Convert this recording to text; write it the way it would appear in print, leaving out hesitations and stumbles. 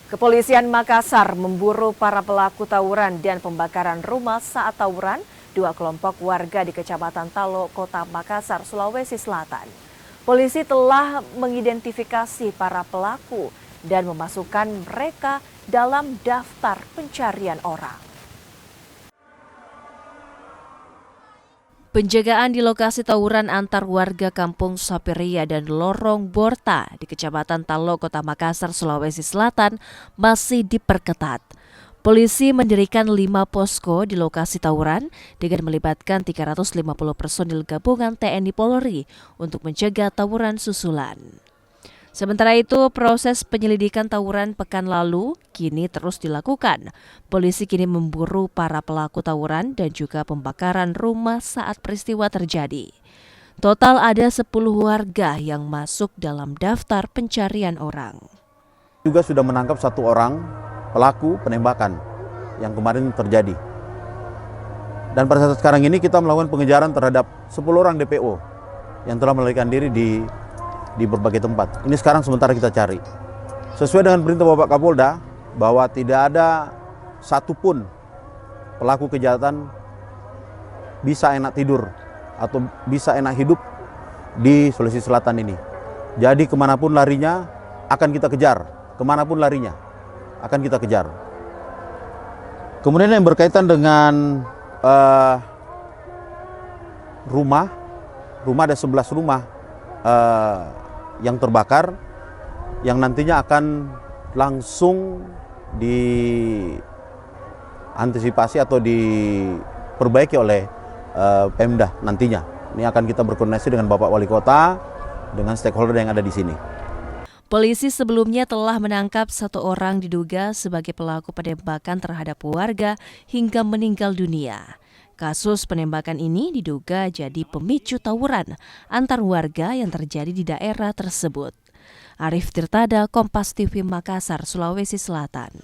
Kepolisian Makassar memburu para pelaku tawuran dan pembakaran rumah saat tawuran dua kelompok warga di Kecamatan Talo, Kota Makassar, Sulawesi Selatan. Polisi telah mengidentifikasi para pelaku dan memasukkan mereka dalam daftar pencarian orang. Penjagaan di lokasi tawuran antar warga Kampung Sapiria dan Lorong Borta di Kecamatan Talo, Kota Makassar, Sulawesi Selatan masih diperketat. Polisi mendirikan 5 posko di lokasi tawuran dengan melibatkan 350 personil gabungan TNI Polri untuk mencegah tawuran susulan. Sementara itu, proses penyelidikan tawuran pekan lalu kini terus dilakukan. Polisi kini memburu para pelaku tawuran dan juga pembakaran rumah saat peristiwa terjadi. Total ada 10 warga yang masuk dalam daftar pencarian orang. Juga sudah menangkap 1 orang pelaku penembakan yang kemarin terjadi. Dan pada saat sekarang ini kita melakukan pengejaran terhadap 10 orang DPO yang telah melarikan diri di berbagai tempat. Ini sekarang sementara kita cari. Sesuai dengan perintah Bapak Kapolda bahwa tidak ada satupun pelaku kejahatan bisa enak tidur atau bisa enak hidup di Sulawesi Selatan ini. Jadi kemanapun larinya akan kita kejar, kemanapun larinya akan kita kejar. Kemudian yang berkaitan dengan rumah ada 11 rumah yang terbakar, yang nantinya akan langsung diantisipasi atau diperbaiki oleh Pemda nantinya. Ini akan kita berkoordinasi dengan Bapak Wali Kota, dengan stakeholder yang ada di sini. Polisi sebelumnya telah menangkap 1 orang diduga sebagai pelaku penembakan terhadap warga hingga meninggal dunia. Kasus penembakan ini diduga jadi pemicu tawuran antar warga yang terjadi di daerah tersebut. Arif Tirtada, Kompas TV Makassar, Sulawesi Selatan.